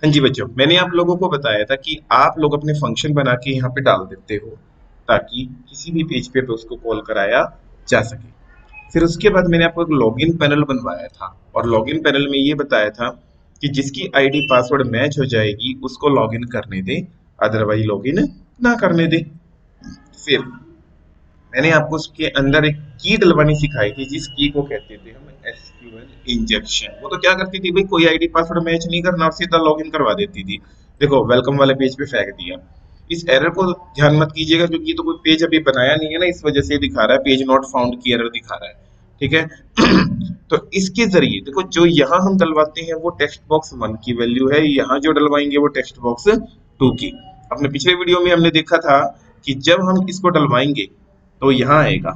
हाँ जी बच्चों, मैंने आप लोगों को बताया था कि आप लोग अपने फंक्शन बना के यहाँ पे डाल देते हो ताकि किसी भी पेज पे उसको कॉल कराया जा सके। फिर उसके बाद मैंने आपको एक लॉगिन पैनल बनवाया था और लॉगिन पैनल में ये बताया था कि जिसकी आईडी पासवर्ड मैच हो जाएगी उसको लॉगिन करने दे, अदरवाइज लॉगिन ना करने दे। फिर मैंने आपको उसके अंदर एक की डलवानी सिखाई थी जिस की को कहते थे हम एसक्यूएल इंजेक्शन। वो तो क्या करती थी भाई, कोई आईडी पासवर्ड मैच नहीं करना और सीधा लॉगिन करवा देती थी। देखो वेलकम वाले पेज पे फेंक दिया। इस एरर को ध्यान मत कीजिएगा क्योंकि ये तो कोई पेज अभी बनाया नहीं है ना, इस वजह से दिखा रहा है पेज नॉट फाउंड की एरर दिखा रहा है। ठीक है। तो इसके जरिए देखो जो यहाँ हम डलवाते हैं वो टेक्स्ट बॉक्स 1 की वैल्यू है, यहाँ जो डलवाएंगे वो टेक्स्ट बॉक्स 2 की। अपने पिछले वीडियो में हमने देखा था कि जब हम इसको डलवाएंगे तो यहाँ आएगा,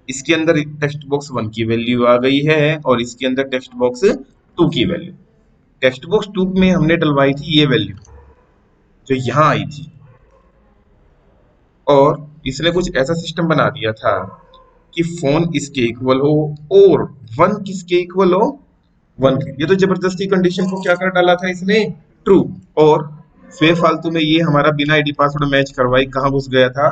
इसके अंदर टेक्स्ट बॉक्स 1 की वैल्यू आ गई है और इसके अंदर टेक्स्ट बॉक्स 2 की वैल्यू। टेक्स्ट बॉक्स 2 में हमने डलवाई थी ये वैल्यू जो यहाँ आई थी, और इसने कुछ ऐसा सिस्टम बना दिया था कि फोन इसके इक्वल हो और 1 किसके इक्वल हो, 1 के। ये तो जबरदस्ती कंडीशन को क्या कर डाला था इसने, ट्रू। और फालतू में ये हमारा बिना आईडी पासवर्ड मैच करवाई कहाँ घुस गया था,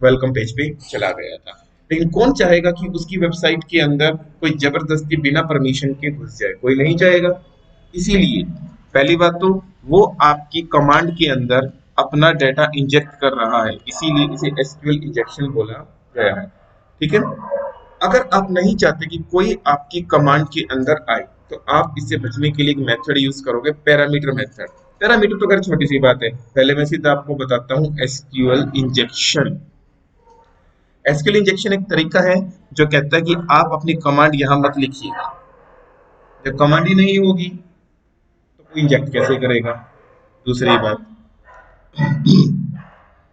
वेलकम पेज पे चला गया था। लेकिन कौन चाहेगा कि उसकी वेबसाइट के अंदर कोई जबरदस्ती बिना परमिशन के घुस जाए, कोई नहीं चाहेगा। इसीलिए पहली बात तो वो आपकी कमांड के अंदर अपना डाटा इंजेक्ट कर रहा है, इसीलिए इसे एसक्यूएल इंजेक्शन बोला गया है। ठीक है। अगर आप नहीं चाहते कि कोई आपकी कमांड के अंदर आए तो आप इससे बचने के लिए एक मेथड यूज करोगे, पैरामीटर मेथड। पैरामीटर तो खैर छोटी सी बात है, पहले मैं सीधा आपको बताता हूँ एसक्यूएल इंजेक्शन। एसक्यूएल इंजेक्शन एक तरीका है जो कहता है कि आप अपनी कमांड यहां मत लिखिएगा। जब कमांड ही नहीं होगी तो कोई इंजेक्ट कैसे करेगा। दूसरी बात,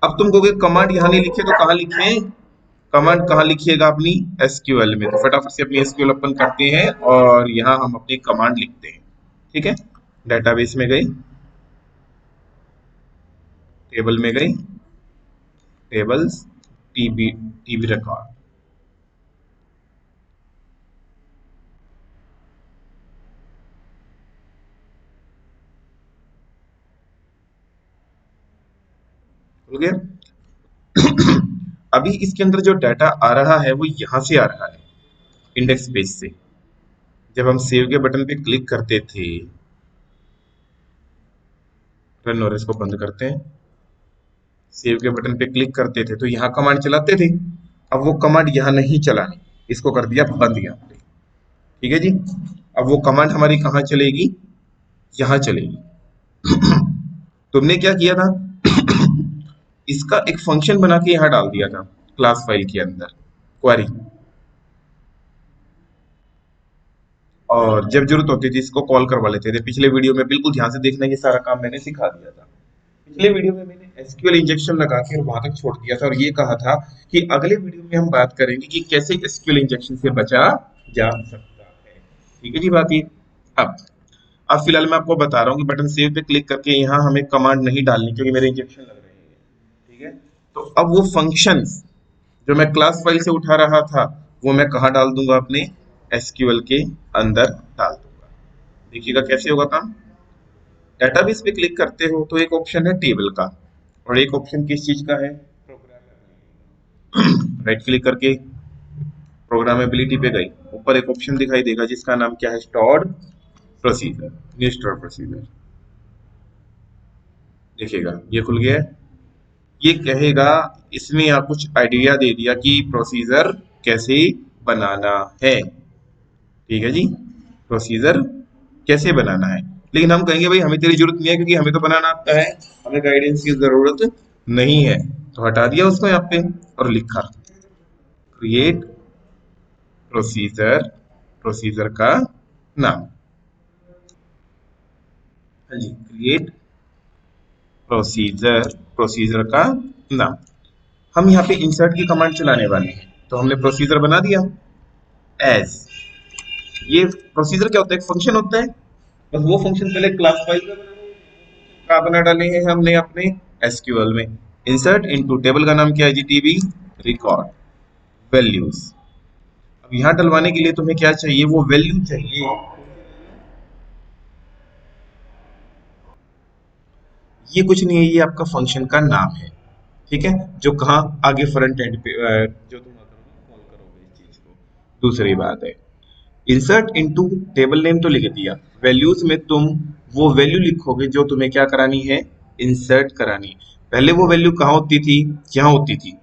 अब तुम कहोगे कमांड यहां नहीं लिखे तो कहां लिखे, कमांड कहां लिखिएगा अपनी एसक्यूएल में। तो फटाफट से अपनी एसक्यूएल ओपन करते हैं और यहां हम अपनी कमांड लिखते हैं। ठीक है। डेटाबेस में गई, टेबल में गई, टेबल्स, टीबी, टीबी रिकॉर्ड। हो गया। अभी इसके अंदर जो डाटा आ रहा है वो यहां से आ रहा है, इंडेक्स पेज से। जब हम सेव के बटन पे क्लिक करते थे, रन और इसको बंद करते हैं, सेव के बटन पे क्लिक करते थे तो यहाँ कमांड चलाते थे। अब वो कमांड यहाँ नहीं चलानी, इसको कर दिया बंद यहाँ पे। ठीक है जी। अब वो कमांड हमारी कहाँ चलेगी, यहाँ चलेगी। तुमने क्या किया था, इसका एक फंक्शन बना के यहाँ डाल दिया था क्लास फाइल के अंदर, क्वेरी। और जब जरूरत होती थी इसको कॉल करवा लेते थे। पिछले वीडियो में बिल्कुल ध्यान से देखना, ये सारा काम मैंने सिखा दिया था। पिछले वीडियो में मैंने एसक्यूएल इंजेक्शन लगा के वहां तक छोड़ दिया था और ये कहा था कि अगले वीडियो में हम बात करेंगे कि कैसे एसक्यूएल इंजेक्शन से बचा जा सकता है। ठीक है जी बात ये। अब अब फिलहाल मैं आपको बता रहा हूँ कि बटन सेव पे क्लिक करके यहाँ हमें कमांड नहीं डालनी क्योंकि मेरे इंजेक्शन लग रहे हैं। ठीक है। तो अब वो फंक्शंस जो मैं क्लास फाइल से उठा रहा था वो मैं कहाँ डाल दूंगा, अपने एसक्यूएल के अंदर डाल दूंगा। देखिएगा कैसे होगा काम। डेटाबेस पे क्लिक करते हो तो एक ऑप्शन है टेबल का और एक ऑप्शन किस चीज का है, राइट क्लिक करके प्रोग्रामेबिलिटी पे गई, ऊपर एक ऑप्शन दिखाई देगा जिसका नाम क्या है, stored procedure, new store procedure. देखिएगा ये खुल गया है। ये कहेगा, इसने यहाँ कुछ आइडिया दे दिया कि प्रोसीजर कैसे बनाना है। ठीक है जी, प्रोसीजर कैसे बनाना है। लेकिन हम कहेंगे भाई हमें तेरी जरूरत नहीं है क्योंकि हमें तो बनाना आता है, हमें गाइडेंस की जरूरत नहीं है। तो हटा दिया उसको यहाँ पे और लिखा क्रिएट प्रोसीजर, प्रोसीजर का नाम। हाँ जी, क्रिएट प्रोसीजर, प्रोसीजर का नाम। हम यहाँ पे इंसर्ट की कमांड चलाने वाले हैं तो हमने प्रोसीजर बना दिया एज। ये प्रोसीजर क्या होता है, एक फंक्शन होता है। बस वो फंक्शन पहले क्लास फाइल में का बना डाले हैं हमने अपने एसक्यूएल में। इंसर्ट इनटू टेबल का नाम क्या है, जीटीबी रिकॉर्ड वैल्यूज। अब यहाँ डलवाने के लिए तुम्हें क्या चाहिए, वो वैल्यू चाहिए ये कुछ नहीं है, ये आपका फंक्शन का नाम है, ठीक है, जो कहाँ आगे फ्रंट एंड पे जो तुम कॉल करोगे इस चीज को। दूसरी बात है, इंसर्ट इनटू टेबल नेम तो लिख दिया, वैल्यूज में तुम वो वैल्यू लिखोगे जो तुम्हें क्या करानी है, इंसर्ट करानी है। पहले वो वैल्यू कहाँ होती थी, यहाँ होती थी,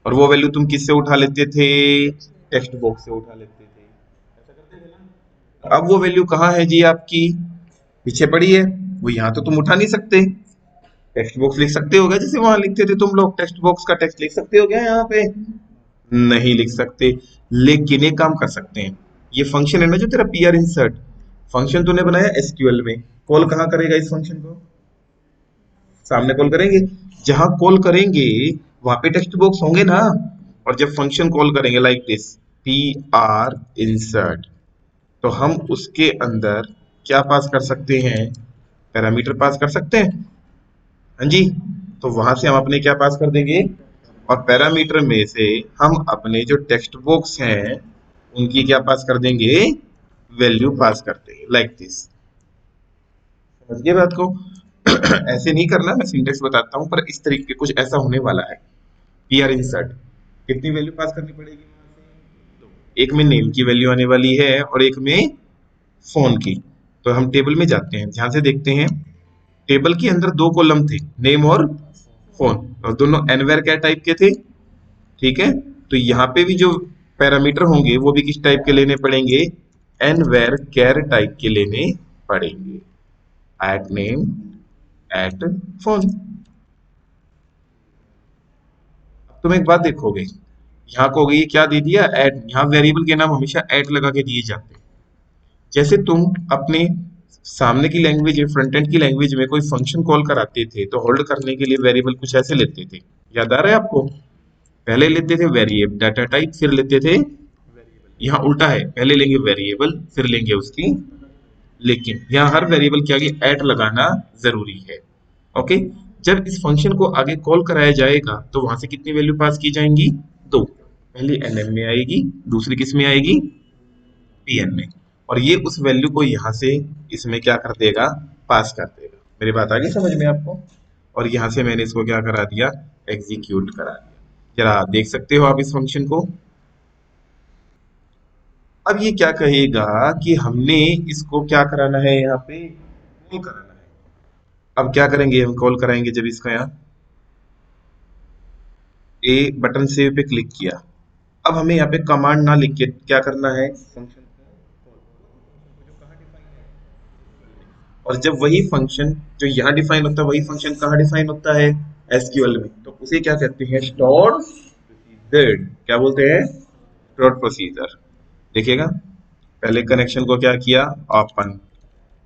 और वो वैल्यू तुम किससे उठा लेते थे, टेक्स्ट बॉक्स से उठा लेते थे, ऐसा करते थे ना। अब वो वैल्यू कहाँ है जी आपकी, पीछे पड़ी है, वो यहाँ तो तुम उठा नहीं सकते। टेक्स्ट बॉक्स लिख सकते हो क्या, जैसे वहां लिखते थे तुम लोग, टेक्स्ट बॉक्स का टेक्स्ट लिख सकते हो क्या यहाँ पे, नहीं लिख सकते। लेकिन एक काम कर सकते हैं, ये फंक्शन है ना जो तेरा पी आर इंसर्ट, फंक्शन तूने बनाया एसक्यूएल में, कॉल कहाँ करेगा इस फंक्शन को, सामने कॉल करेंगे, जहां कॉल करेंगे वहां पे टेक्स्ट बॉक्स होंगे ना। और जब फंक्शन कॉल करेंगे like this, P R insert, तो हम उसके अंदर क्या पास कर सकते हैं, पैरामीटर पास कर सकते हैं, हाँ जी। तो वहां से हम अपने क्या पास कर देंगे, और पैरामीटर में से हम अपने जो टेक्स्ट बॉक्स हैं उनकी क्या पास कर देंगे, वैल्यू पास कर देंगे लाइक दिस। समझ गए बात को। ऐसे नहीं करना, मैं सिंटेक्स बताता हूँ, पर इस तरीके कुछ ऐसा होने वाला है। पी आर इंसर्ट, कितनी वैल्यू पास करनी पड़ेगी, एक में नेम की वैल्यू आने वाली है और एक में फोन की। तो हम टेबल में जाते हैं, ध्यान से देखते हैं, टेबल के अंदर दो कॉलम थे, नेम और फोन, और दोनों एनवेर क्या टाइप के थे, ठीक है। तो यहाँ पे भी जो पैरामीटर होंगे वो भी किस टाइप के लेने पड़ेंगे, एनवेर कैर टाइप के लेने पड़ेंगे, एट नेम एट फोन। अब तुम एक बात देखोगे, यहाँ कहोगे ये क्या दे दिया, एट, यहाँ वेरिएबल के नाम हमेशा एट लगा के दिए जाते हैं। जैसे तुम अपने सामने की लैंग्वेज, फ्रंट एंड की लैंग्वेज में कोई फंक्शन कॉल कराते थे तो होल्ड करने के लिए वेरिएबल कुछ ऐसे लेते थे, याद आ रहा है आपको, पहले लेते थे वेरिएबल डाटा टाइप, फिर लेते थे, यहाँ उल्टा है, पहले लेंगे वेरिएबल फिर लेंगे उसकी, लेकिन यहाँ हर वेरिएबल के आगे एट लगाना जरूरी है, ओके। जब इस फंक्शन को आगे कॉल कराया जाएगा तो वहां से कितनी वैल्यू पास की जाएंगी, दो, पहली एनएम में आएगी, दूसरी किस में आएगी, पीएन में, और ये उस वैल्यू को यहाँ से इसमें क्या कर देगा, पास कर देगा। मेरी बात आ गई समझ में आपको। और यहाँ से मैंने इसको क्या करा दिया, एग्जीक्यूट करा दिया। जरा देख सकते हो आप इस फंक्शन को। अब ये क्या कहेगा कि हमने इसको क्या कराना है, यहाँ पे कॉल कराना है। अब क्या करेंगे, हम कॉल कराएंगे जब इसका यहाँ ए बटन सेव पे क्लिक किया, अब हमें यहाँ पे कमांड ना लिख के क्या करना है, फंक्शन को कॉल। और जब वही फंक्शन जो यहाँ डिफाइन होता है वही फंक्शन कहाँ डिफाइन होता है, एसक्यूएल में, तो उसे क्या कहते हैं, स्टोर प्रोसीजर, क्या बोलते हैं, स्टोर प्रोसीजर। देखिएगा, पहले कनेक्शन को क्या किया, ओपन,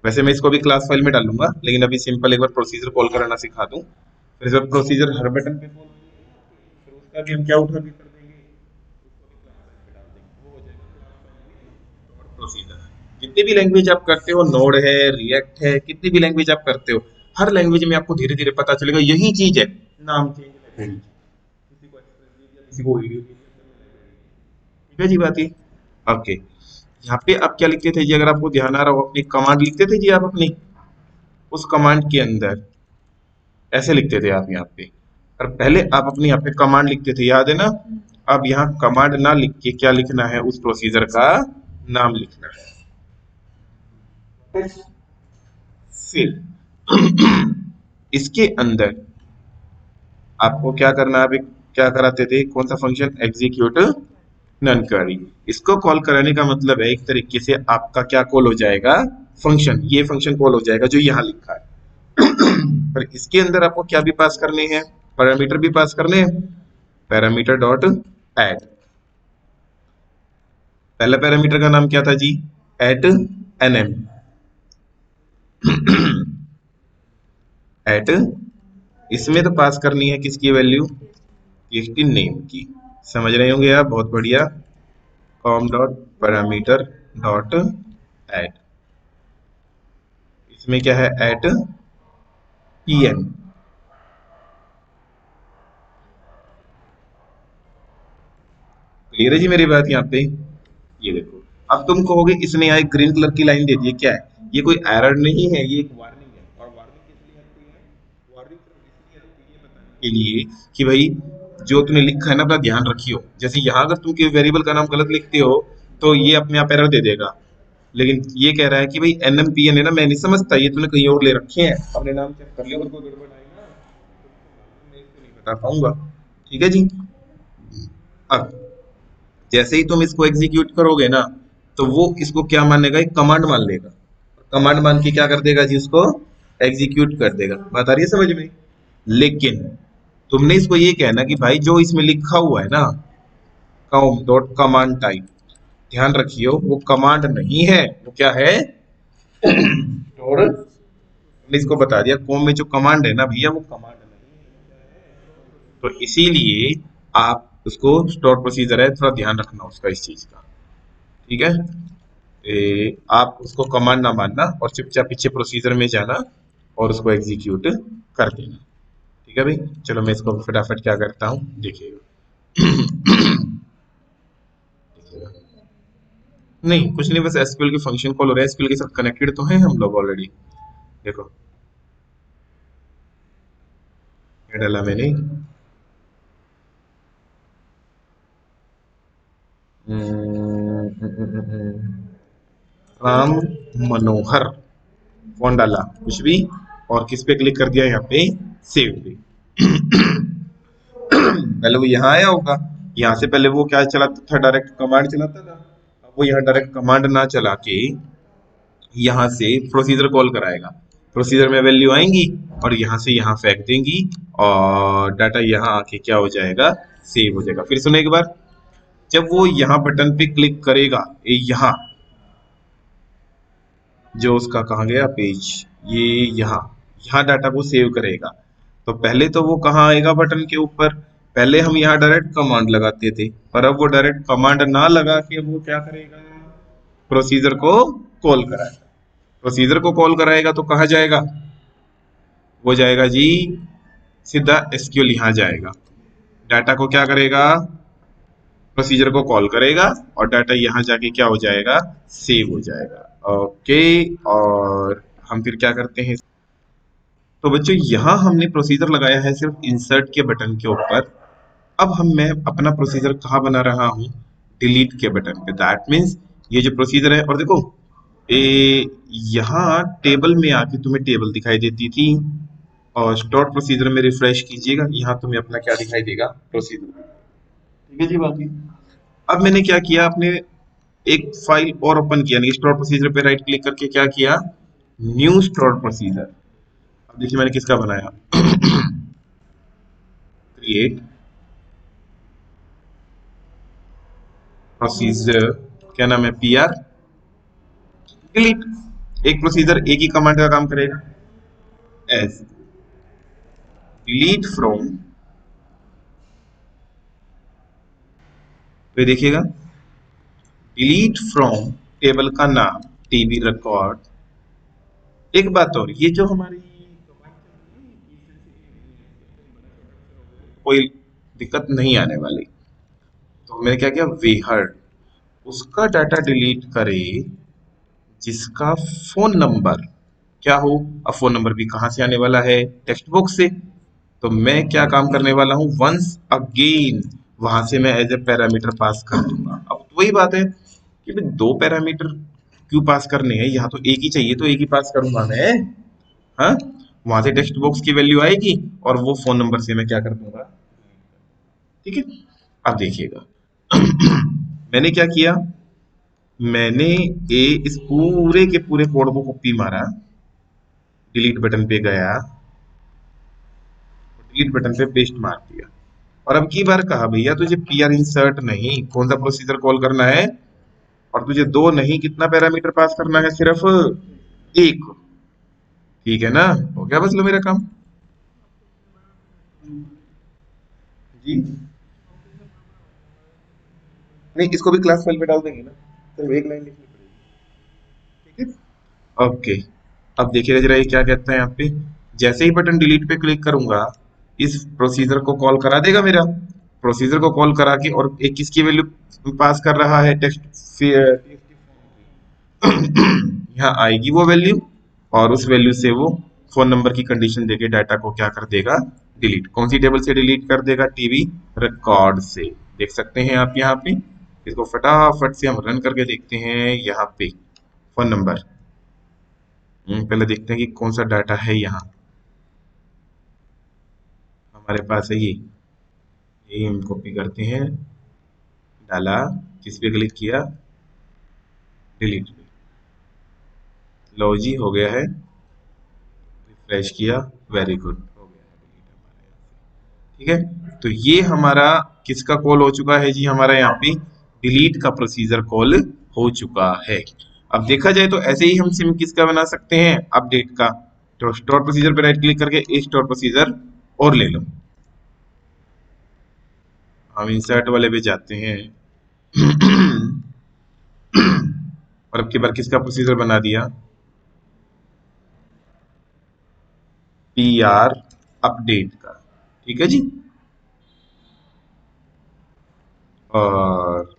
वैसे मैं इसको भी क्लास फाइल में डालूंगा, लेकिन अभी सिंपल एक बार प्रोसीजर कॉल करना सिखा दूं। फिर इस बार प्रोसीजर हर बटन पे कॉल, फिर उसका भी हम क्या उठा के कर देंगे, प्रोसीजर। जितनी भी लैंग्वेज आप करते हो, नोड है, रिएक्ट है, कितनी भी लैंग्वेज आप करते हो, हर लैंग्वेज में आपको धीरे धीरे पता चलेगा यही चीज है, नाम चेंज, किसी को एक्सप्रेस दे दिया, किसी को वीडियो दे दिया, ठीक है जी बात ये। ओके, यहाँ पे आप क्या लिखते थे जी, अगर आपको ध्यान आ रहा हो, अपनी कमांड लिखते थे जी आप अपनी, उस कमांड के अंदर ऐसे लिखते थे आप यहाँ पे, और पहले आप अपने यहाँ पे कमांड लिखते थे, याद है ना। अब यहाँ कमांड ना लिख के क्या लिखना है, उस प्रोसीजर का नाम लिखना है। फिर इसके अंदर आपको क्या करना है, अभी क्या कराते थे, कौन सा फंक्शन, एग्जीक्यूट नन क्वेरी। इसको कॉल कराने का मतलब है एक तरीके से आपका क्या कॉल हो जाएगा, फंक्शन, ये फंक्शन कॉल हो जाएगा जो यहाँ लिखा है। पर इसके अंदर आपको क्या भी पास करने हैं, पैरामीटर भी पास करने हैं, पैरामीटर डॉट एड। पहला पैरामीटर का नाम क्या था जी, एट एनएम, एट, इसमें तो पास करनी है किसकी वैल्यू, टीएक्सटी नेम की। समझ रहे होंगे आप, बहुत बढ़िया। Com dot parameter dot add, इसमें क्या है, एट पीएन। क्लियर है जी मेरी बात यहाँ पे। ये देखो, अब तुम कहोगे इसने यहाँ एक ग्रीन कलर की लाइन दे दी है, क्या है ये, कोई एरर नहीं है, ये एक वार्निंग है। और वार्निंग किस लिए आती है, वार्निंग के लिए कि भाई जो तूने लिखा है ना अपना ध्यान रखियो। जैसे यहाँ अगर तुम किसी वेरिएबल का नाम गलत लिखते हो तो ये अपने आप एरर दे देगा, लेकिन ये कह रहा है कि भाई NMPN है ना, मैं नहीं समझता, ये तूने कहीं और ले रखे हैं, अपने नाम चेक कर लियो, अगर कोई गड़बड़ आई ना मैं इसको नहीं बता पाऊंगा। ठीक है जी। अब जैसे ही तुम इसको एग्जीक्यूट करोगे ना तो वो इसको क्या मानेगा, एक कमांड मान लेगा। कमांड मान के क्या कर देगा जी, उसको एग्जीक्यूट कर देगा। बात आ रही है समझ में? लेकिन तुमने इसको ये कहना कि भाई जो इसमें लिखा हुआ है ना, कॉम डॉट कमांड टाइप, ध्यान रखियो वो कमांड नहीं है, वो क्या है, और हमने इसको बता दिया कॉम में जो कमांड है ना भैया वो कमांड नहीं है। तो इसीलिए आप उसको स्टोर प्रोसीजर है, थोड़ा ध्यान रखना उसका, इस चीज का। ठीक है। आप उसको कमांड ना मानना और चुपचाप पीछे प्रोसीजर में जाना और उसको एग्जीक्यूट कर देना। ठीक है भाई, चलो मैं इसको फटाफट क्या करता हूँ देखिएगा। नहीं कुछ नहीं, बस एसक्यूएल के फंक्शन कॉल हो रहा है, एसक्यूएल के साथ कनेक्टेड तो हैं हम लोग ऑलरेडी। देखो क्या डाला मैंने, राम मनोहर, कौन डाला कुछ भी, और किस पे क्लिक कर दिया यहाँ पे, सेव पे। पहले वो यहाँ आया होगा, यहाँ से पहले वो क्या चलाता था, डायरेक्ट कमांड चलाता था। अब वो यहाँ डायरेक्ट कमांड ना चला के यहाँ से प्रोसीजर कॉल कराएगा। प्रोसीजर में वैल्यू आएंगी और यहाँ से यहाँ फेंक देंगी और डाटा यहाँ आके क्या हो जाएगा, सेव हो जाएगा। फिर सुनो एक बार, जब वो यहाँ बटन पे क्लिक करेगा, यहाँ जो उसका कहाँ गया पेज, ये यहाँ यहाँ डाटा को सेव करेगा। तो पहले तो वो कहाँ आएगा बटन के ऊपर, पहले हम यहाँ डायरेक्ट कमांड लगाते थे, पर अब वो डायरेक्ट कमांड ना लगा के वो क्या करेगा, प्रोसीजर को कॉल कराएगा। प्रोसीजर को कॉल कराएगा तो कहाँ जाएगा, वो जाएगा जी सीधा एसक्यूएल, यहाँ जाएगा, डाटा को क्या करेगा, प्रोसीजर को कॉल करेगा और डाटा यहाँ जाके क्या हो जाएगा, सेव हो जाएगा। ओके, और हम फिर क्या करते हैं, तो बच्चों यहाँ हमने प्रोसीजर लगाया है सिर्फ इंसर्ट के बटन के ऊपर। अब मैं अपना प्रोसीजर कहाँ बना रहा हूँ, डिलीट के बटन पे। दैट मीन्स ये जो प्रोसीजर है, और देखो यहाँ टेबल में आके तुम्हें टेबल दिखाई देती थी, और स्टोर प्रोसीजर में रिफ्रेश कीजिएगा, यहाँ तुम्हें अपना क्या दिखाई देगा, प्रोसीजर। ठीक है जी बाकी। अब मैंने क्या किया, अपने एक फाइल और ओपन किया, यानी स्टोर प्रोसीजर पे राइट क्लिक करके क्या किया, न्यू स्टोर प्रोसीजर। अब देखिए मैंने किसका बनाया, क्रिएट प्रोसीजर, क्या नाम है, PR डिलीट। एक प्रोसीजर एक ही कमांड का काम करेगा, एज डिलीट फ्रॉम, तो देखिएगा डिलीट फ्रॉम टेबल का नाम टीबी रिकॉर्ड। एक बात और, ये जो हमारी कोई दिक्कत नहीं आने वाली, तो मैंने क्या किया, वेहर्ड उसका डाटा डिलीट करे जिसका फोन नंबर क्या हो। अब फोन नंबर भी कहां से आने वाला है, टेक्स्ट बुक से। तो मैं क्या काम करने वाला हूं, वंस अगेन वहां से मैं एज ए पैरामीटर पास कर दूंगा। अब तो वही बात है कि भाई दो पैरामीटर क्यों पास करने हैं, यहाँ तो एक ही चाहिए, तो एक ही पास करूंगा मैं। हाँ, वहां से टेक्स्ट बॉक्स की वैल्यू आएगी और वो फोन नंबर से मैं क्या कर दूंगा। ठीक है, अब देखिएगा मैंने क्या किया, मैंने इस पूरे के पूरे कोड को कॉपी मारा, डिलीट बटन पे गया, डिलीट बटन पे पेस्ट मार दिया, और अब की बार कहा भैया तुझे PR इंसर्ट नहीं, कौन सा प्रोसीजर कॉल करना है, और तुझे दो नहीं कितना पैरामीटर पास करना है, सिर्फ एक। ठीक है ना, हो गया बस लो मेरा काम जी। नहीं इसको भी क्लास फाइल में डाल देंगे ना, सिर्फ एक लाइन लिखनी पड़ेगी। ठीक है, ओके। अब देखिएगा जरा ये क्या कहता है यहाँ पे, जैसे ही बटन डिलीट पे क्लिक करूंगा इस प्रोसीजर को कॉल करा देगा मेरा, प्रोसीजर को कॉल करा के, और एक किसकी वैल्यू पास कर रहा है, टेक्स्ट यहाँ आएगी वो वैल्यू, और उस वैल्यू से वो फोन नंबर की कंडीशन देके डाटा को क्या कर देगा, डिलीट। कौन सी टेबल से डिलीट कर देगा? टीवी रिकॉर्ड से। देख सकते हैं आप यहाँ पे। इसको फटाफट से हम रन करके देखते हैं। यहाँ पे फोन नंबर, पहले देखते हैं कि कौन सा डाटा है यहाँ हमारे पास है। ये यही हम कॉपी करते हैं, डाला, किस पे क्लिक किया? डिलीट पे। लो जी, हो गया है। रिफ्रेश किया, वेरी गुड, हो गया है डिलीट हमारे यहाँ से। ठीक है, तो ये हमारा किसका कॉल हो चुका है जी? हमारा यहाँ पे डिलीट का प्रोसीजर कॉल हो चुका है। अब देखा जाए तो ऐसे ही हम सिम किसका बना सकते हैं? अपडेट का। तो स्टोर प्रोसीजर पे राइट क्लिक करके एक स्टोर प्रोसीजर और ले लो। हम इंसर्ट वाले पे जाते हैं और अब की बार किसका प्रोसीजर बना दिया? पी आर अपडेट का। ठीक है जी। और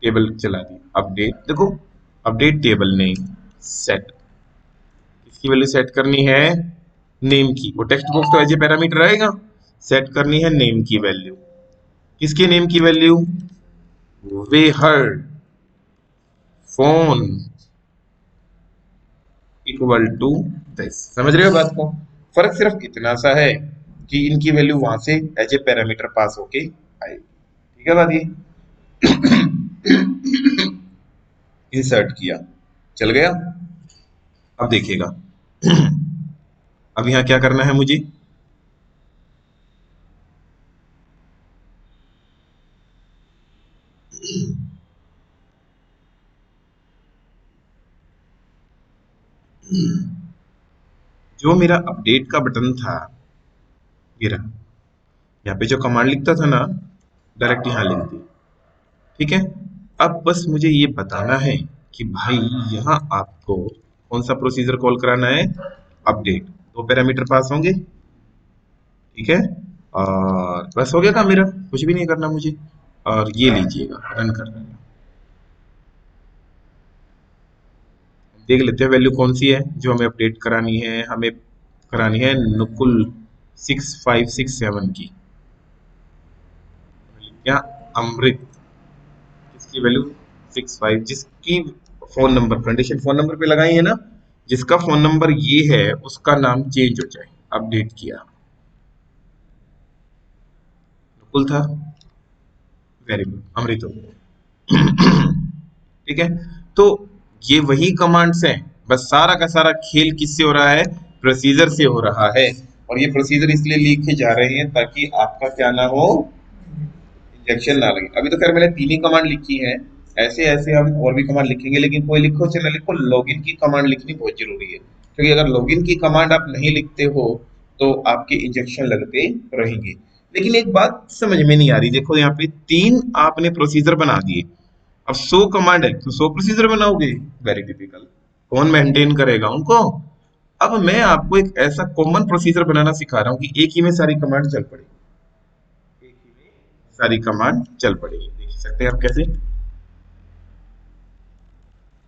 टेबल चला दी अपडेट। देखो, अपडेट टेबल नेम सेट, इसकी वैल्यू सेट करनी है नेम की। वो टेक्स्ट बॉक्स तो एज ए पैरामीटर रहेगा, सेट करनी है नेम की वैल्यू। किसके नेम की value? Where phone equal to this. समझ रहे हो बात को? फर्क सिर्फ इतना सा है कि इनकी वैल्यू वहां से एज ए पैरामीटर पास होके आएगी। ठीक है बात ये। इंसर्ट किया, चल गया। अब देखिएगा अब यहाँ क्या करना है मुझे? जो मेरा अपडेट का बटन था, ये रहा। यहाँ पे जो कमांड लिखता था ना, डायरेक्ट यहाँ लिख दी। ठीक है, अब बस मुझे ये बताना है कि भाई यहाँ आपको कौन सा प्रोसीजर कॉल कराना है? अपडेट। दो पैरामीटर पास होंगे। ठीक है, और बस हो गया काम मेरा, कुछ भी नहीं करना मुझे। और ये लीजिएगा, रन कर रहा है। देख लेते हैं वैल्यू कौन सी है जो हमें अपडेट करानी है। हमें करानी है नुकुल 6567 की, या अमृत, इसकी वैल्यू 65, जिसकी phone number, condition phone number पे लगाई है ना, जिसका फोन नंबर ये है उसका नाम चेंज हो जाए। अपडेट किया, नुकुल था, वेरी गुड, अमृत हो गया। ठीक है, तो ये वही कमांड्स हैं, बस सारा का सारा खेल किससे हो रहा है? प्रोसीजर से हो रहा है। और ये प्रोसीजर इसलिए लिखे जा रहे हैं ताकि आपका क्या ना हो, इंजेक्शन ना लगे। अभी तो खैर मैंने तीन ही कमांड लिखी है, ऐसे ऐसे हम और भी कमांड लिखेंगे, लेकिन कोई लिखो चाहे ना लिखो, लॉगिन की कमांड लिखनी बहुत जरूरी है। क्योंकि अगर लॉगिन की कमांड आप नहीं लिखते हो तो आपके इंजेक्शन लगते रहेंगे। लेकिन एक बात समझ में नहीं आ रही, देखो यहाँ पे तीन आपने प्रोसीजर बना दिए, अब 100 कमांड है तो 100 प्रोसीजर बनाओगे? Very typical. कौन मेंटेन करेगा उनको? अब मैं आपको एक ऐसा कॉमन प्रोसीजर बनाना सिखा रहा हूँ कि एक ही में सारी कमांड चल पड़े, एक ही में सारी कमांड चल पड़ेगी। देख सकते हैं आप कैसे?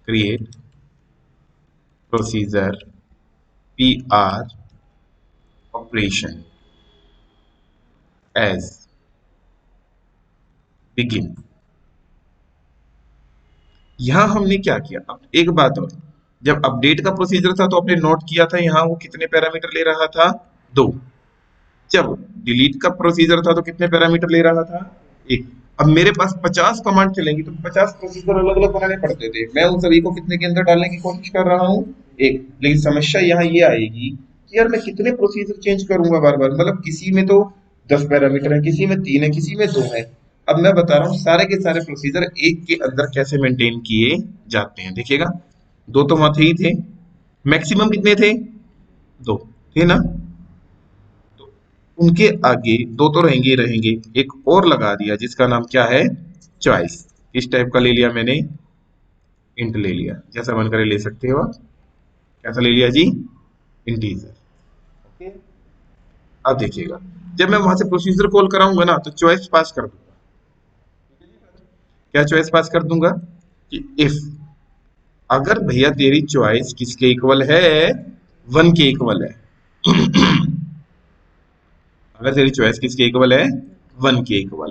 Create procedure P R operation as begin. यहां हमने क्या किया? अब एक बात और, जब अपडेट का प्रोसीजर था तो आपने नोट किया था यहाँ वो कितने पैरामीटर ले रहा था? दो। जब डिलीट का प्रोसीजर था तो कितने पैरामीटर ले रहा था? एक। अब मेरे पास 50 कमांड चलेंगी तो 50 प्रोसीजर अलग अलग बनाने पड़ते थे। मैं उन सभी को कितने के अंदर डालने की कोशिश कर रहा हूँ? एक। लेकिन समस्या यहाँ ये आएगी कि यार मैं कितने प्रोसीजर चेंज करूंगा बार बार? मतलब किसी में तो 10 पैरामीटर है, किसी में 3 है, किसी में 2 है। अब मैं बता रहा हूँ सारे के सारे प्रोसीजर एक के अंदर कैसे मेंटेन किए जाते हैं। देखिएगा, दो तो वहां थे ही थे, मैक्सिमम कितने थे? दो थे ना? तो उनके आगे दो तो रहेंगे ही रहेंगे, एक और लगा दिया जिसका नाम क्या है? चॉइस। इस टाइप का ले लिया मैंने, इंट ले लिया, जैसा मन करे ले सकते हो आप। कैसा ले लिया जी? इंटीजर। ओके, अब देखिएगा, जब मैं वहां से प्रोसीजर कॉल कराऊंगा ना तो चॉइस पास कर दूंगा। क्या चॉइस पास कर दूंगा? कि इफ, अगर भैया तेरी चॉइस किसके इक्वल है? वन के इक्वल है। अगर तेरी चॉइस किसके इक्वल है, वन के इक्वल,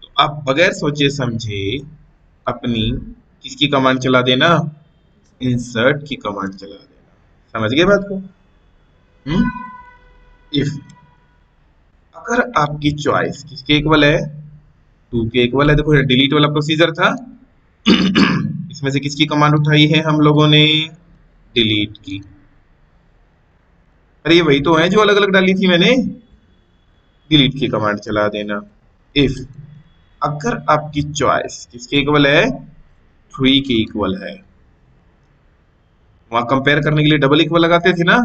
तो आप बगैर सोचे समझे अपनी किसकी कमांड चला देना, इंसर्ट की कमांड चला देना। समझ गए बात को? इफ अगर आपकी चॉइस किसके इक्वल है, टू के इक्वल है, देखो ये डिलीट वाला प्रोसीजर था। इसमें से किसकी कमांड उठाई है हम लोगों ने, डिलीट की। अरे ये वही तो है जो अलग अलग डाली थी मैंने, डिलीट की कमांड चला देना। इफ अगर आपकी चॉइस किसके इक्वल है, थ्री के इक्वल है, वहां कंपेयर करने के लिए डबल इक्वल लगाते थे ना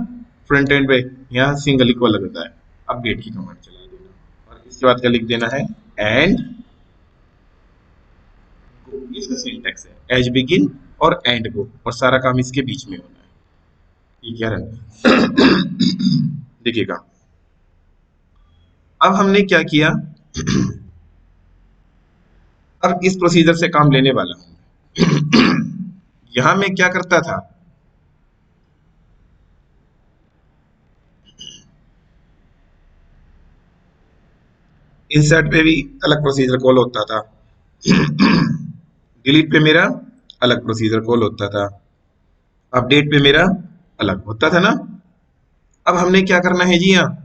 फ्रंट एंड पे, यहाँ सिंगल इक्वल लगता है। अपडेट की कमांड चला देना और इसके बाद क्या लिख देना है, एंड गो। इसका सिंटैक्स है एज बिगिन और एंड गो, और सारा काम इसके बीच में होना है। ठीक है, देखिएगा अब हमने क्या किया। अब इस प्रोसीजर से काम लेने वाला हूं। यहां मैं क्या करता था, इंसर्ट पे भी अलग प्रोसीजर कॉल होता था, डिलीट पे मेरा अलग प्रोसीजर कॉल होता था, अपडेट पे मेरा अलग होता था ना। अब हमने क्या करना है जी, यहाँ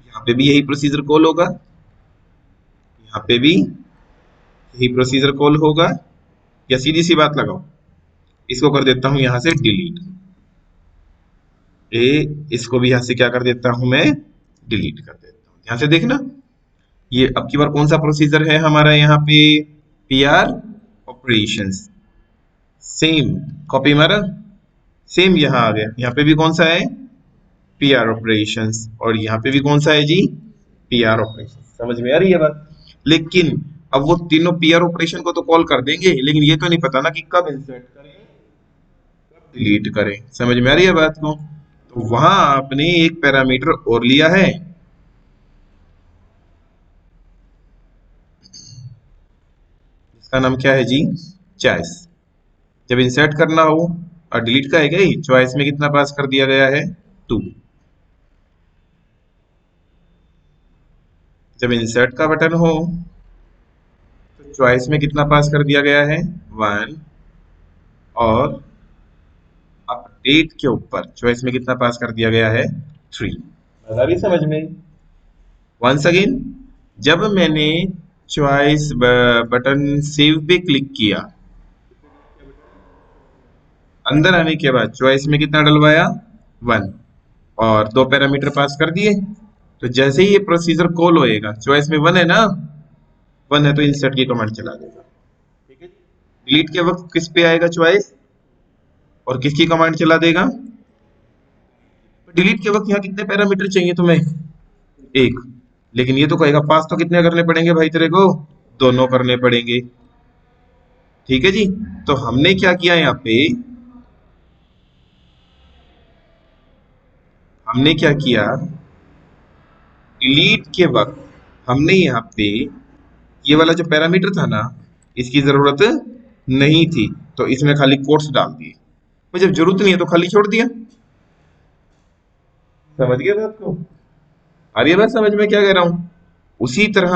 यहाँ पे भी यही प्रोसीजर कॉल होगा, यहाँ पे भी यही प्रोसीजर कॉल होगा, या सीधी सी बात लगाओ, इसको कर देता हूं यहां से डिलीट, ए इसको भी यहां से क्या कर देता हूं मैं, डिलीट कर देता हूं। ध्यान से देखना, ये अब की बार कौन सा प्रोसीजर है हमारा यहाँ पे, पीआर ऑपरेशंस। सेम कॉपी मारा, सेम यहाँ आ गया, यहाँ पे भी कौन सा है, पीआर ऑपरेशंस, और यहाँ पे भी कौन सा है जी, पीआर ऑपरेशन। समझ में आ रही है बात? लेकिन अब वो तीनों पीआर ऑपरेशन को तो कॉल कर देंगे, लेकिन ये तो नहीं पता ना कि कब इंसर्ट करें, कब डिलीट करें। समझ में आ रही है बात को? तो वहां आपने एक पैरामीटर और लिया है, इसका नाम क्या है जी, चॉइस। जब इंसर्ट करना हो और डिलीट का है क्या, चॉइस में कितना पास कर दिया गया है, टू। जब इंसर्ट का बटन हो तो चॉइस में कितना पास कर दिया गया है, वन, और अपडेट के ऊपर चॉइस में कितना पास कर दिया गया है, थ्री। आ रही समझ में? वंस अगेन, जब मैंने चॉइस बटन सेव पे क्लिक किया, अंदर आने के बाद चॉइस में कितना डलवाया, वन, और दो पैरामीटर पास कर दिए। तो जैसे ही ये प्रोसीजर कॉल होएगा, चॉइस में वन है ना, वन है तो इंसर्ट की कमांड चला देगा। ठीक है, डिलीट के वक्त किस पे आएगा चॉइस, और किसकी कमांड चला देगा। डिलीट के वक्त यहाँ कितने पैरामीटर चाहिए तुम्हें, एक, लेकिन ये तो कहेगा पास तो कितने करने पड़ेंगे भाई तेरे को, दोनों करने पड़ेंगे। ठीक है जी, तो हमने क्या किया यहाँ पे, हमने क्या किया, डिलीट के वक्त हमने यहाँ पे ये वाला जो पैरामीटर था ना, इसकी जरूरत नहीं थी, तो इसमें खाली कोट्स डाल दिए। तो जब जरूरत नहीं है तो खाली छोड़ दिया। समझ गए बात को? आ रही है बात समझ में क्या कह रहा हूं? उसी तरह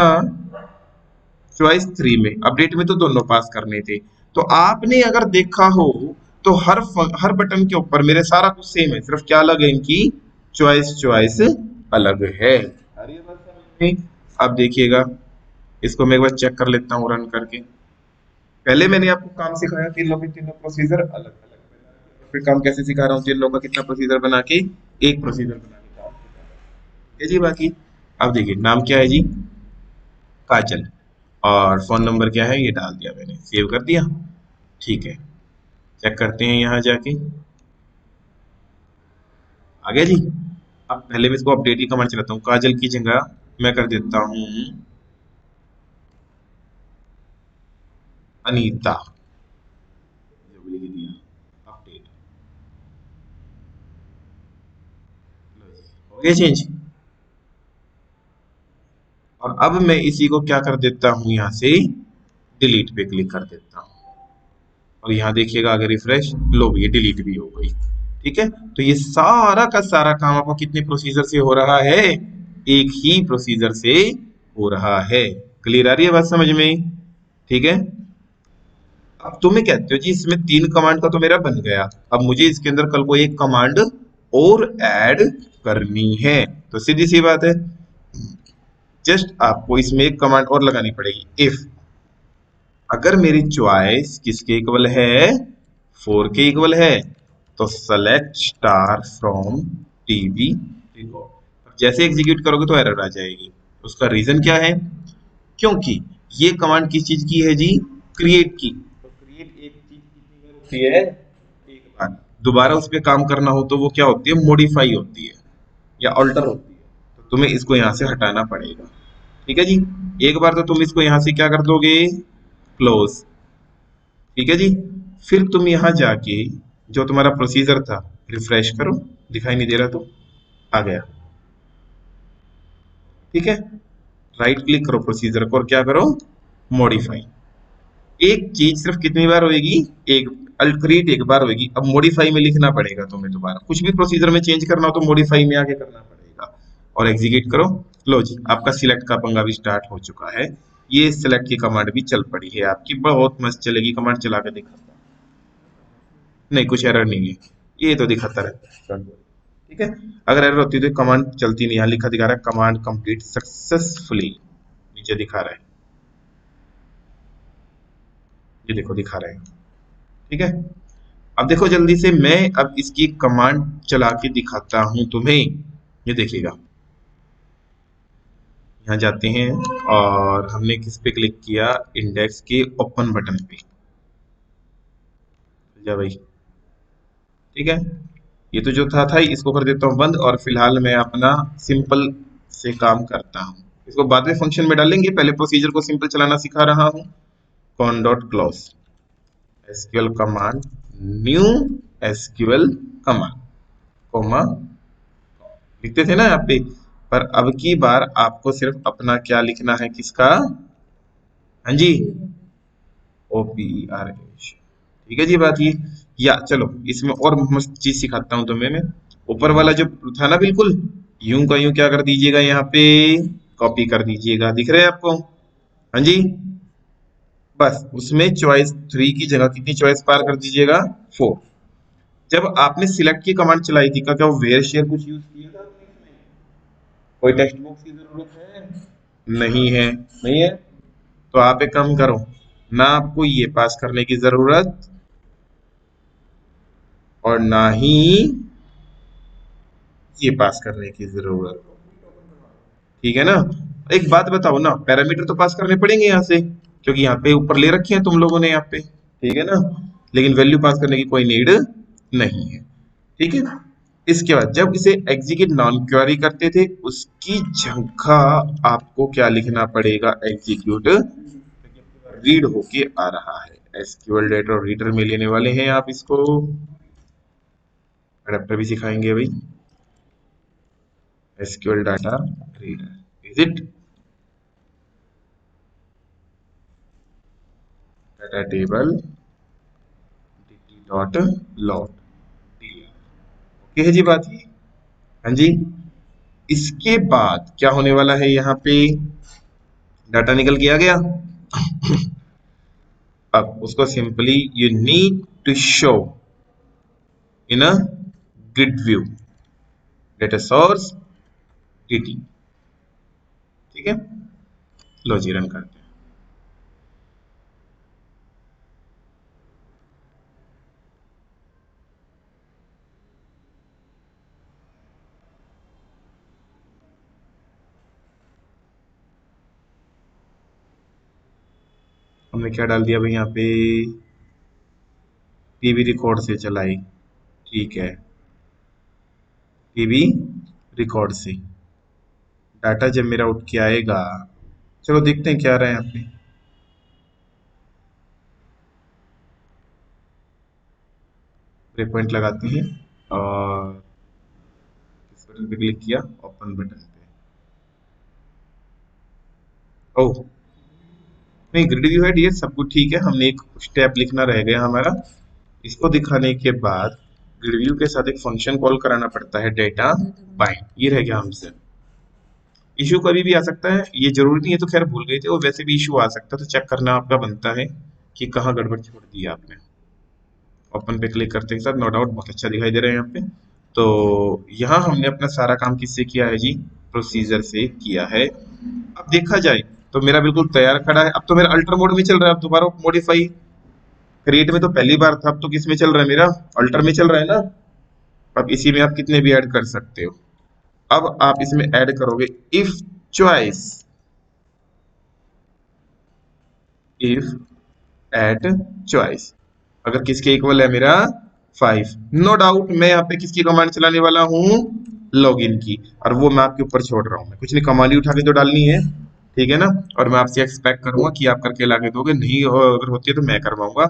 चॉइस थ्री में, अपडेट में तो दोनों पास करने थे, तो आपने अगर देखा हो तो हर बटन के ऊपर मेरे सारा कुछ सेम है, सिर्फ क्या अलग है, इनकी चॉइस चॉइस अलग है। आ रही है बात समझ में? अब देखिएगा, इसको मैं एक बार चेक कर लेता हूँ रन करके। पहले मैंने आपको काम सिखाया तीनों के तीनों प्रोसीजर अलग अलग, फिर काम कैसे सिखा रहा हूँ, तीनों का कितना प्रोसीजर बना के एक प्रोसीजर बना के काम है जी। बाकी अब देखिए, नाम क्या है जी, काजल, और फोन नंबर क्या है, ये डाल दिया मैंने, सेव कर दिया। ठीक है, चेक करते हैं यहाँ जाके, आ गया जी। अब पहले मैं इसको अपडेट की कमांड चलाता हूँ, काजल की जगह मैं कर देता हूँ अनीता, जो भी लिख दिया, अपडेट, हो गया चेंज। और अब मैं इसी को क्या कर देता हूं, यहां से डिलीट पे क्लिक कर देता हूं और यहाँ देखिएगा अगर रिफ्रेश, लो ये डिलीट भी हो गई। ठीक है, तो ये सारा का सारा काम आपको कितने प्रोसीजर से हो रहा है, एक ही प्रोसीजर से हो रहा है। क्लियर आ रही है बात समझ में? ठीक है, अब तुम्हें कहते हो जी इसमें 3 कमांड का तो मेरा बन गया, अब मुझे इसके अंदर कल को एक कमांड और ऐड करनी है, तो सीधी सी बात है, जस्ट आपको इसमें एक कमांड और लगानी पड़ेगी। इफ अगर मेरी चॉइस किसके इक्वल है, 4 के इक्वल है, तो select star from TB record. जैसे एग्जीक्यूट करोगे तो एरर आ जाएगी। उसका रीजन क्या है, क्योंकि ये कमांड किस चीज की है जी, क्रिएट की। तो क्रिएट एक चीज कितनी बार होती है, एक बार। दोबारा उस पर काम करना हो तो वो क्या होती है, मॉडिफाई होती है या अल्टर होती है। तो तुम्हें इसको यहां से हटाना पड़ेगा। ठीक है जी, एक बार तो तुम इसको यहां से क्या कर दोगे, क्लोज। ठीक है जी, फिर तुम यहां जाके जो तुम्हारा प्रोसीजर था, रिफ्रेश करो, दिखाई नहीं दे रहा तो आ गया। ठीक है, राइट क्लिक करो प्रोसीजर को और क्या करो, मॉडिफाई। एक चीज सिर्फ कितनी बार होएगी, एक। क्रिएट एक बार होएगी, अब मॉडिफाई में लिखना पड़ेगा तुम्हें दोबारा। कुछ भी प्रोसीजर में चेंज करना हो तो मॉडिफाई में आके करना पड़ेगा। और एग्जीक्यूट करो। लो जी, आपका सिलेक्ट का पंगा भी स्टार्ट हो चुका है। ये सिलेक्ट की कमांड भी चल पड़ी है आपकी, बहुत मस्त चलेगी। कमांड चला के दिखा, नहीं कुछ एरर नहीं है, ये तो दिखाता रहता है। ठीक है, अगर एरर होती तो कमांड चलती नहीं। यहाँ लिखा दिखा रहा है कमांड कंप्लीट सक्सेसफुली, नीचे दिखा रहा है, ये देखो दिखा रहा है। ठीक है, अब देखो जल्दी से मैं अब इसकी कमांड चला के दिखाता हूं तुम्हें। ये देखिएगा, यहाँ जाते हैं और हमने किस पे क्लिक किया, इंडेक्स के ओपन बटन पे। जा भाई, ठीक है, ये तो जो था इसको कर देता हूँ बंद, और फिलहाल मैं अपना सिंपल से काम करता हूँ। इसको बाद में फंक्शन में डालेंगे, पहले प्रोसीजर को सिंपल चलाना सिखा रहा हूँ। Con dot close SQL command, new SQL command, comma, लिखते थे ना यहाँ पे, पर अब की बार आपको सिर्फ अपना क्या लिखना है, किसका, हाँ जी, OPERH। ठीक है जी बात ये। या चलो इसमें और मस्त चीज सिखाता हूँ तुम्हें मैं। ऊपर वाला जो था ना, बिल्कुल यूं का यूं क्या कर दीजिएगा, यहाँ पे कॉपी कर दीजिएगा, दिख रहे हैं आपको, हाँ जी। बस उसमें चॉइस 3 की जगह कितनी चॉइस पार कर दीजिएगा, 4। जब आपने सिलेक्ट की कमांड चलाई थी, क्या वो वेयर शेयर कुछ यूज किया था आपने इसमें, कोई टेक्स्ट बॉक्स की जरूरत है, नहीं है, नहीं है, तो आप एक काम करो ना, आपको ये पास करने की जरूरत और ना ही ये पास करने की जरूरत। ठीक है ना, एक बात बताओ ना, पैरामीटर तो पास करने पड़ेंगे यहाँ से, क्योंकि यहाँ पे ऊपर ले रखे हैं तुम लोगों ने यहाँ पे। ठीक है ना, लेकिन वैल्यू पास करने की कोई नीड नहीं है। ठीक है, इसके बाद जब इसे एग्जीक्यूट नॉन क्वेरी करते थे, उसकी जगह आपको क्या लिखना पड़ेगा, एग्जीक्यूट रीड होके आ रहा है। एसक्यूएल डेटा और रीडर में लेने वाले हैं आप इसको, अडेप्टर भी सिखाएंगे भाई। SQL data reader is it, data table dot lot, okay है जी बात ये, हाँ जी। इसके बाद क्या होने वाला है, यहाँ पे डाटा निकल के आ गया। अब उसको simply you need to show in a grid view, data source dt। ठीक है, लो जी रन करते हैं। हमने क्या डाल दिया भाई यहाँ पे, टीवी रिकॉर्ड से चलाई, ठीक है, टीवी रिकॉर्ड से डाटा जब मेरा उठ के आएगा, चलो देखते हैं क्या आ रहा है यहाँ पे। ब्रेक पॉइंट लगाते हैं और इस बटन पे क्लिक किया, ओपन बटन पे, ओह नहीं, ग्रिड व्यू है डियर, सब कुछ ठीक है। हमने एक स्टेप लिखना रह गया हमारा। इसको दिखाने के बाद ग्रिड व्यू के साथ एक फंक्शन कॉल कराना पड़ता है, डेटा बाइंड। ये रह गया हमसे। इशू कभी भी आ सकता है, ये जरूरी नहीं है, तो खैर भूल गए थे, और वैसे भी इशू आ सकता है, तो चेक करना आपका बनता है कि कहाँ गड़बड़ छोड़ दी है आपने। ओपन पे क्लिक करते के साथ नो डाउट बहुत अच्छा दिखाई दे रहा है यहाँ पे। तो यहाँ हमने अपना सारा काम किससे किया है जी? प्रोसीजर से किया है। अब देखा जाए तो मेरा बिल्कुल तैयार खड़ा है। अब तो मेरा अल्टर मोड में चल रहा है। अब दोबारा मॉडिफाई क्रिएट में तो पहली बार था, अब तो किस में चल रहा है मेरा? अल्टर में चल रहा है ना। अब इसी में आप कितने भी ऐड कर सकते हो। अब आप इसमें ऐड करोगे if choice, if at choice, अगर किसके इक्वल है मेरा? 5। नो डाउट मैं यहाँ पे किसकी कमांड चलाने वाला हूँ? लॉगिन की। और वो मैं आपके ऊपर छोड़ रहा हूँ, मैं कुछ नहीं, कमांड ही उठा के तो डालनी है, ठीक है ना। और मैं आपसे एक्सपेक्ट करूंगा कि आप करके लाके दोगे, नहीं अगर होती है तो मैं करवाऊंगा।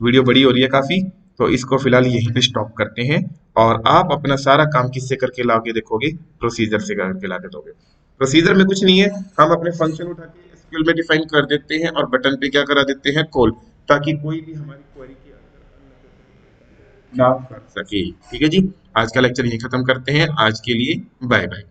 वीडियो बड़ी हो रही है काफी, तो इसको फिलहाल यहीं पे स्टॉप करते हैं। और आप अपना सारा काम किससे करके लाके देखोगे? प्रोसीजर से करके लाके दोगे। प्रोसीजर में कुछ नहीं है, हम अपने फंक्शन उठा के एसक्यूएल में डिफाइन कर देते हैं और बटन पे क्या करा देते हैं? कॉल, ताकि कोई भी हमारी क्वेरी के अंदर ना कर सके। ठीक है जी, आज का लेक्चर यही खत्म करते हैं। आज के लिए बाय बाय।